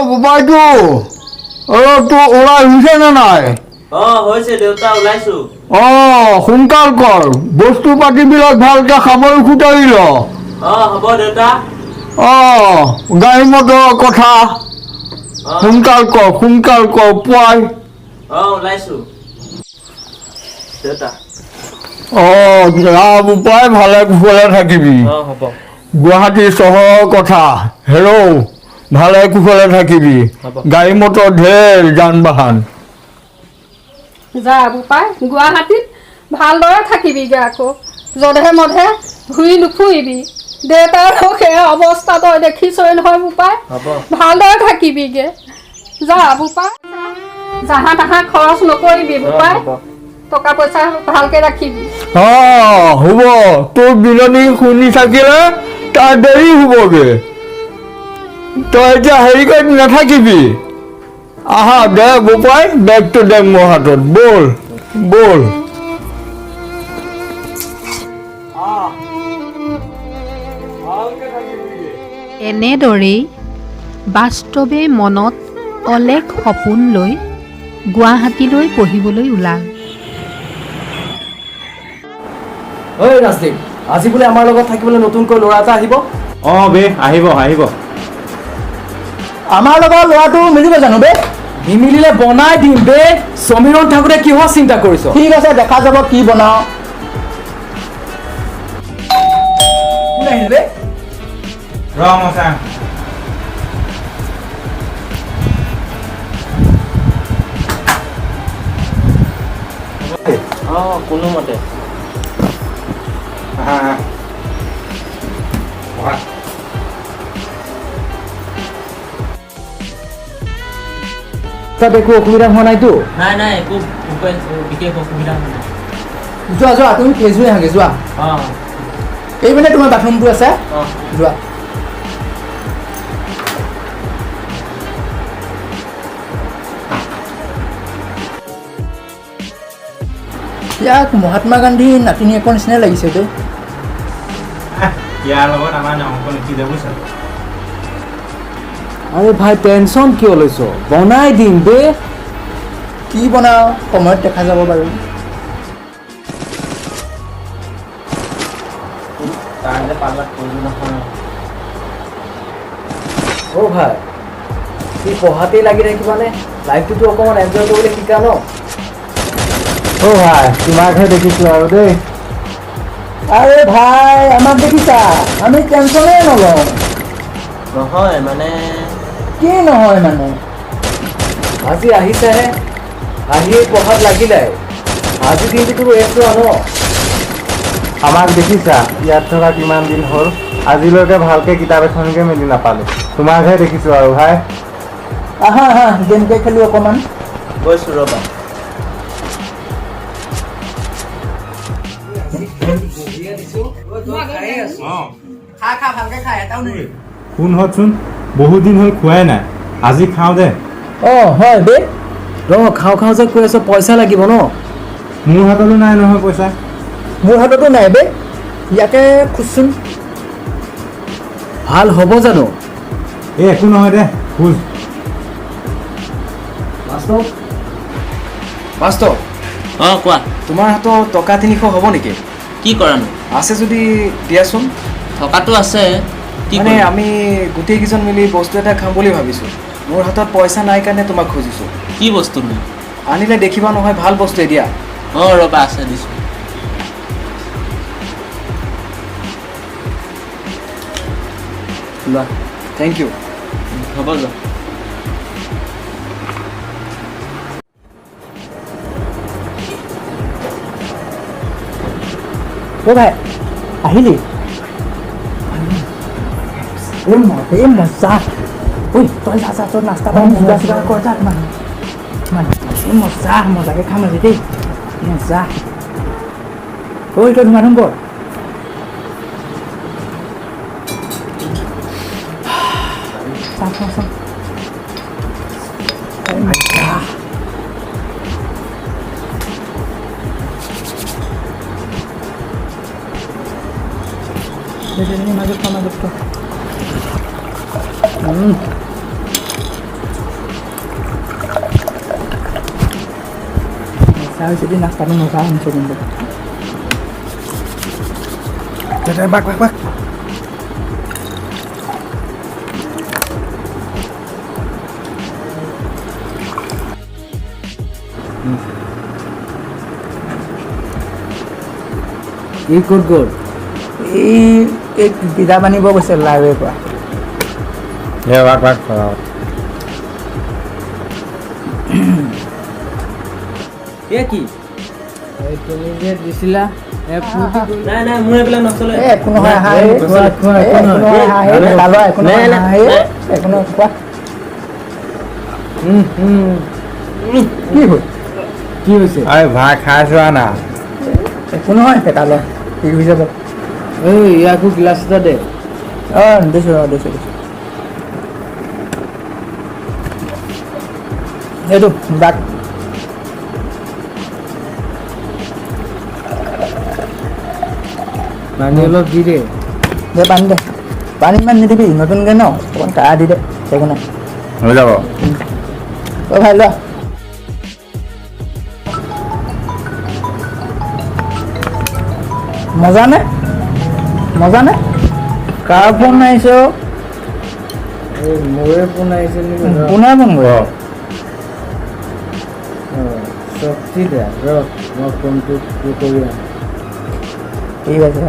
বোপাইটো তো ওলাই হৈছে নে নাই? হৈছে দেউতা ওলাইছো। সোনকাল কৰ, বস্তু পাতিবিলাক ভালকে সামৰি খুটাৰি ল। হ'ব দেউতা। গাড়ী মটৰৰ কথা সোনকাল কৰ পুৱাই। ওলাইছো দেউতা। বোপাই ভালে কুশলে থাকিবি। হ'ব। গুৱাহাটী চহৰৰ কথা ভালে কুশলে থাকিবি। গাড়ী মটৰ ঢেৰ যান বাহন। যা বোপাই গুৱাহাটীত ভালদৰে থাকিবিগে, আকৌ যধে মধে ঘূৰি নুফুৰিবি। দেউতাৰ সেই অৱস্থা তই দেখিছই নহয় বোপাই। ভালদৰে থাকিবিগে। যা বোপাই, জাহা তাহা খৰচ নকৰিবি বোপাই। টকা পইচা ভালকে ৰাখিবি। হ'ব, তোৰ বিলনি শুনি থাকিলে তাৰ দেৰি হ'বগে। তই এতিয়া হেৰি কৰি নাথাকিবি। আহা দে বোপাই, বেগটো দে মোৰ হাতত। বল। এনেদৰেই বাস্তৱে মনত অলেখ সপোন লৈ গুৱাহাটীলৈ পঢ়িবলৈ ওলাল। ঐ ৰাজদীপ, আজি বোলে আমাৰ লগত থাকিবলৈ নতুনকৈ ল'ৰা এটা আহিব। বে আহিব। আমাৰ লগত ল'ৰাটো মিলিব জানো বে? নিমিলিলে বনাই দিম বে। সমীৰণ থাকোঁতে কিহৰ চিন্তা কৰিছ? ঠিক আছে, দেখা যাব কি বনাও। কোন আহিল বে? কোনোমতে তাত একো অসুবিধা হোৱা নাইতো? নাই একো বিশেষ অসুবিধা হোৱা নাই। যোৱা তুমি ফেচবুক আহাগে যোৱা। এই মানে তোমাৰ বাথৰুমটো আছে, যোৱা। ইয়াক মহাত্মা গান্ধীৰ নাতিনীয়েকৰ নিচিনা লাগিছে তো। ইয়াৰ লগত আমাৰ অংক নিশিজে বুজিছ। আৰে ভাই টেনশ্যন কিয় লৈছ? বনাই দিম বে। কি বনাও সময়ত দেখা যাব বাৰু। ভাই সি পঢ়াতেই লাগি থাকিবানে? লাইফটোতো অকণমান এনজয় কৰিবলৈ শিকা ন? ভাই তোমাকহে দেখিছোঁ আৰু দেই। আৰে ভাই আমাক দেখিছা, আমি টেনশ্যনে নলওঁ। নহয় মানে কি নহয় মানে? আজি আহিছেহে, আহিয়ে পঢ়াত লাগিলে। আজি দিনটোতো ৰেষ্ট লোৱা ন? আমাক দেখিছা, ইয়াত থকা কিমান দিন হ'ল, আজিলৈকে ভালকৈ কিতাপ এখনকে মেলি নাপালোঁ। তোমাকহে দেখিছোঁ আৰু ভাই। আহা গেমকে খেলোঁ অকণমান। গৈছোঁ ৰ'বা। শুনচোন, বহুত দিন হ'ল খোৱাই নাই, আজি খাওঁ দে। হয় বে, খাওঁ যে কৈ আছ, পইচা লাগিব ন? মোৰ হাততো নাই নহয় পইচা। মোৰ হাততো নাই বে, ইয়াকে খোজচোন। ভাল হ'ব জানো? একো নহয় দে, খোজ। বাস্তৱ কোৱা। তোমাৰ হাতত টকা 300 হ'ব নেকি? কি কৰানো? আছে যদি দিয়াচোন। থকাটো আছে, মানে আমি গোটেইকেইজন মিলি বস্তু এটা খাম বুলি ভাবিছোঁ। মোৰ হাতত পইচা নাই কাৰণে তোমাক খুজিছোঁ। কি বস্তু নো? আনিলে দেখিবা নহয়, ভাল বস্তুৱে দিয়া। ৰ'বা, আছে দিছোঁ। লোৱা, থেংক ইউ। হ'ব যোৱা। ভাই আহিলি? মজা। তই যা তই নাস্তা পানী যোগা কৰ যা। মজাকে খাম আজি দেই, মজা। তই ধুমাধুম কৰ। চাই যদি নাস্তাটো নোখোৱা শুনিছোঁ কিন্তু বাক বাক বাক এই ক'ত গ'ল এই কিতাপ আনিব গৈছে লাইব্ৰেৰীৰ পৰা এ কি তুমি যে দিছিলা নাই নাই মোৰ এইবিলাক নচলে একো নহয় একো নহয় কোৱা কি হ'ল কি হৈছে আৰে ভাত খাই চোৱা না একো নহয় পেটালে ঠিক হৈ যাব এই ইয়াকো গিলাচ এটা দে দিছোঁ দিছোঁ এইটো বাক পানী অলপ দি দে পানী দে পানী ইমান নিদিবি নতুনকৈ ন অকণমান কাঢ়া দি দে একো নাই হৈ যাব ভাই লোৱা মজা নে কাৰ ফোন আহিছে মোৰে ফোন আহিছে কোনে ফোন কৰে শক্তি দে ৰখ মই ফোনটো কৰি আনো ঠিক আছে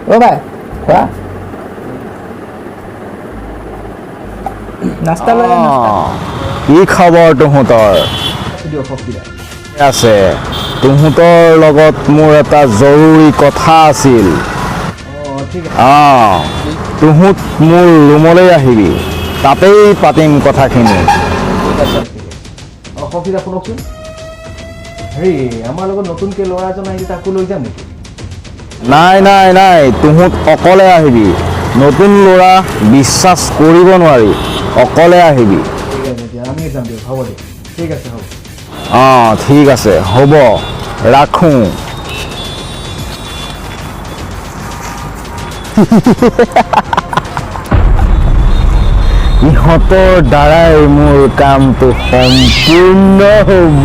অ' ভাই খোৱা নাস্তা লৈ কি খবৰ তহঁতৰ আছে তহঁতৰ লগত মোৰ এটা জৰুৰী কথা আছিল তহঁত মোৰ ৰুমলৈ আহিবি তাতেই পাতিম কথাখিনি কফিদা শুনকচোন হেৰি আমাৰ লগত নতুনকৈ ল'ৰা এজন আহিছে তাকো লৈ যাম নেকি নাই নাই নাই তহঁত অকলে আহিবি নতুন ল'ৰা বিশ্বাস কৰিব নোৱাৰি অকলে আহিবি ঠিক আছে এতিয়া আমি যাম দিয়ক হ'ব দিয়ক ঠিক আছে হ'ব ঠিক আছে হ'ব ৰাখোঁ ইহঁতৰ দ্বাৰাই মোৰ কামটো সম্পূৰ্ণ হ'ব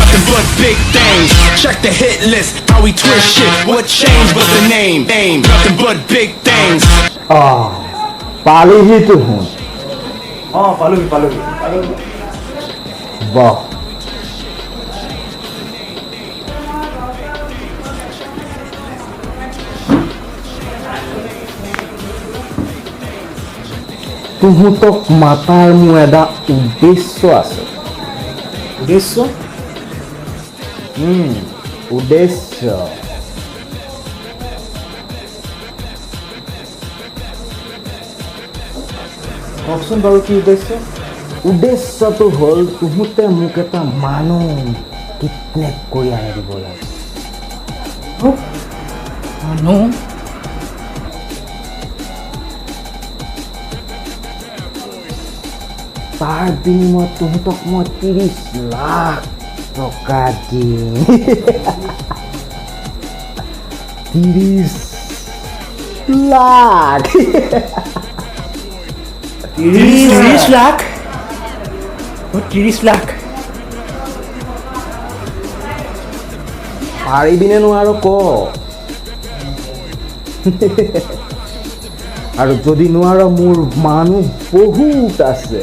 Nothing but big things. Check the hit list. How we twist shit. What changed but the name? Nothing but big things. পালিহি তহঁত পালোহি বাহ তহঁতক মাতাৰ মোৰ এটা উদ্দেশ্য আছে উদ্দেশ্য কওকচোন বাৰু কি উদ্দেশ্য উদ্দেশ্যটো হ'ল তহঁতে মোক এটা মানুহ কিডনেপ কৰি আনি দিব লাগে মানুহ তাৰ বিনিময়ত তহঁতক মই 30 লাখ টকা দিম 30 লাখ 30 লাখ 30 লাখ পাৰিবিনে নোৱাৰ ক আৰু যদি নোৱাৰ মোৰ মানুহ বহুত আছে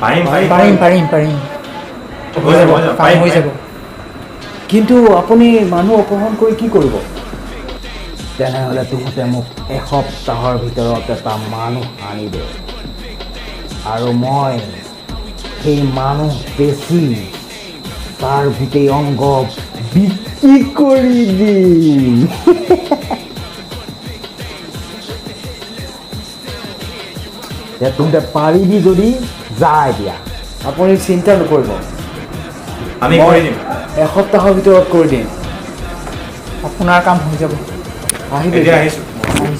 পাৰিম হৈ যাব কিন্তু আপুনি মানুহ অপহৰণ কৰি কি কৰিব তেনেহ'লে তহঁতে মোক এসপ্তাহৰ ভিতৰত এটা মানুহ আনি দে আৰু মই সেই মানুহ বেছি তাৰ গোটেই অংগ বিক্ৰী কৰি দিম তহঁতে পাৰিবি যদি যা এতিয়া আপুনি চিন্তা নকৰিব আমি কৰি দিম এসপ্তাহৰ ভিতৰত কৰি দিম আপোনাৰ কাম হৈ যাব আহিব এতিয়া আহিছোঁ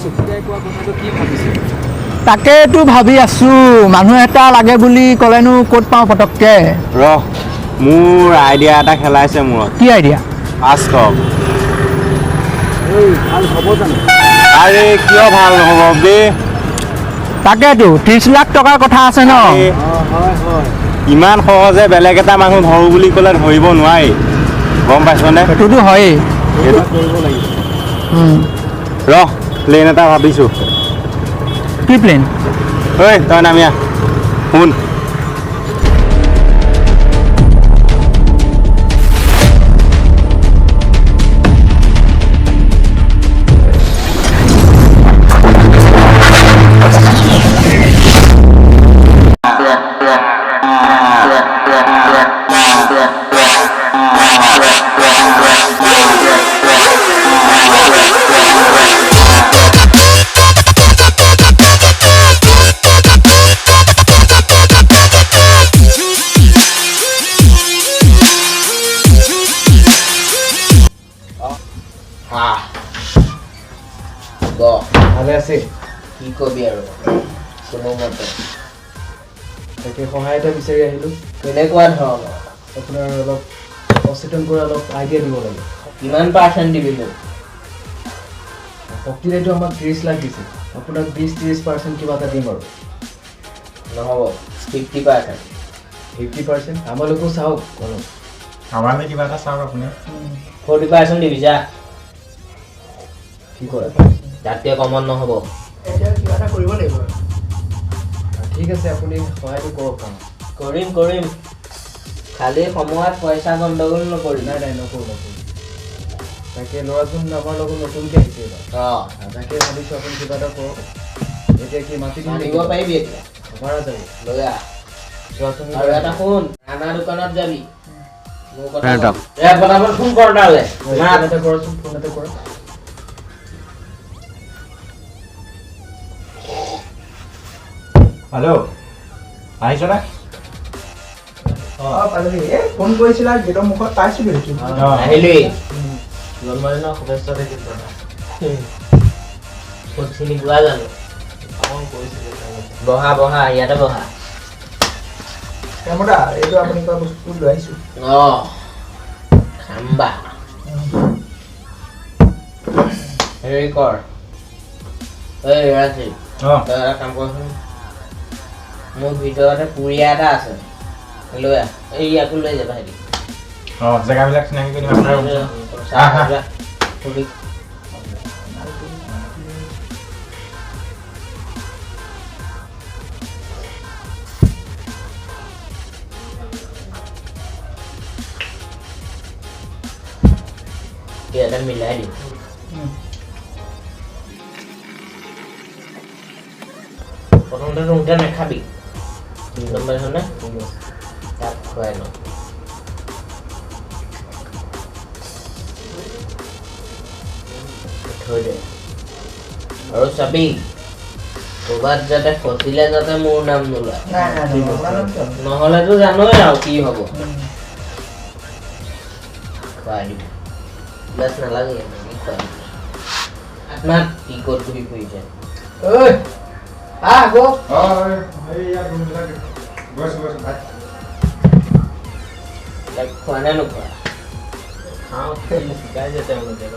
চকুদাই কোৱা কথাটো কি ভাবিছে? তাকেতো ভাবি আছো মানুহ এটা লাগে বুলি ক'লেনো ক'ত পাওঁ পটককে ৰহ মোৰ আইডিয়া এটা খেলাইছে মূৰত কি আইডিয়া আষ্টক ভাল হ'ব জানো? আৰে কিয় ভাল নহ'ব বে তাকেতো 30 লাখ টকাৰ কথা আছে ন আৰে, ইমান সহজে বেলেগ এটা মানুহ ধৰোঁ বুলি ক'লে ধৰিব নোৱাৰি গম পাইছনে সেইটোতো হয়েই সেইটো কৰিব লাগিব। ৰহ প্লেন এটা ভাবিছোঁ কি প্লেন ঐ তই নামি আহ শুন ভালে আছে কি কবি আৰু কোনো মতে তাকে সহায় এটা বিচাৰি আহিলোঁ কেনেকুৱা ধৰণৰ আপোনাৰ অলপ সচেতন কৰি অলপ আইডিয়া দিব লাগে কিমান পাৰ্চেণ্ট দিবি মোক? শক্তিদাইটো আমাক 30 লাখ দিছে আপোনাক 20-30% কিবা এটা দিম আৰু নহ'ব 50%। 50% আমালোকো চাওক অলপ আমালৈ কিবা এটা চাওক আপুনি 40% দিবি যা কি কৰে তাতকৈ কমত নহ'ব। কিবা এটা কৰিব লাগিব ঠিক আছে আপুনি সহায়টো কৰক কাম কৰিম খালি সময়ত পইচা গণ্ডগোল নকৰিম। নাই নকৰোঁ তাকে ল'ৰাজন আমাৰ লগত নতুনকৈ আহিছে এইবাৰ অঁ তাকে ভাবিছোঁ আপুনি কিবা এটা কৰক এতিয়া কি মাতি আনিব পাৰিবি এতিয়া ভাড়া যাব লৈ আহ। ল'ৰাজন আৰু এটা শুন ৰাণা দোকানত যাবি মোৰ কথা একদম। পটাপট ফোন কৰ তালৈ ফোন এটা কৰকচোন ফোন এটা কৰক হেল্ল' আহিছনে ফোন কৰিছিলা গেটৰ মুখত পাইছিলোঁ আহিলি জন্মদিনৰ শুভেচ্ছা থাকিল ক'ত চিনি পোৱা জানো? বহা ইয়াতে বহা। এইটো আপুনি কোৱা বস্তু লৈ আহিছোঁ অঁ খাম্বা হেৰি কৰ এই ৰাজী তই এটা কাম কৰচোন মোৰ ভিতৰতে পুৰিয়া এটা আছে লৈ আহ এই ইয়াকো লৈ যাবা হেৰি জেগাবিলাক চিনাকি কৰি এটা মিলাই দিম প্ৰথমতে ৰুমতে নাখাবি গম পাইছনে তাক খুৱাই লওঁ থৈ দে আৰু চাবি ক'ৰবাত যাতে ফচিলে যাতে মোৰ নাম নোলায় নহ'লেতো জানোৱেই আৰু কি হ'ব খুৱাই দিম গ্লাছ নালাগে এনেকৈ খুৱাই দিম আপোনাৰ কি ক'ত ঘূৰি ফুৰিছে খোৱা নে নোখোৱা খাওঁ শিকাইছে তেওঁলোকে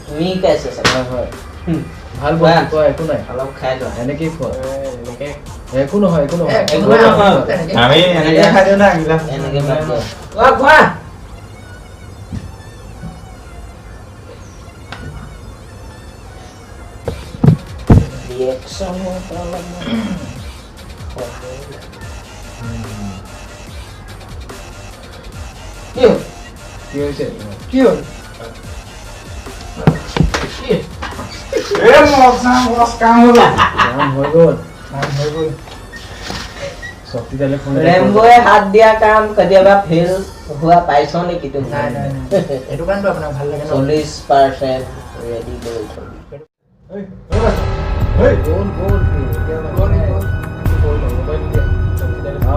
তুমি শিকাইছে চাগে হয় ভাল বস্তু খোৱা একো নাই অলপ খাই লোৱা এনেকেই খোৱা এনেকে একো নহয় একো নহয় আমি এনেকৈ খাই দিওঁ না এনেকে বাদ দিয়া খোৱা ৰিয়েকশ্যন কি হৈছে কি হ'ল কাম হৈ গ'ল শক্তিদালে ফোন ৰেম্বয়ে হাত দিয়া কাম কেতিয়াবা ফেল হোৱা পাইছ নেকি তুমি এইটো কাৰণটো আপোনাক ভাল লাগে 40% ৰেডি কৰি থবি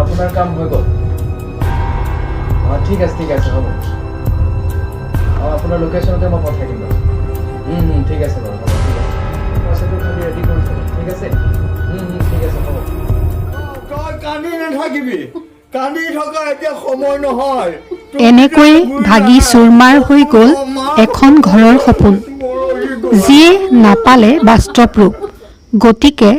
আপোনাৰ কাম হৈ গ'ল ঠিক আছে হ'ব আপোনাৰ লোকেশ্যনতে মই পঠাই দিম বাৰু ঠিক আছে বাৰু হ'ব ঠিক আছে ঠিক আছে ঠিক আছে হ'ব তই কান্দি নাথাকিবি কান্দি থকা এতিয়া সময় নহয় এনেকৈ ভাগি চুৰমাৰ হৈ গ'ল এখন ঘৰৰ সপোন, যিয়ে নাপালে বাস্তৱ ৰূপ। গতিকে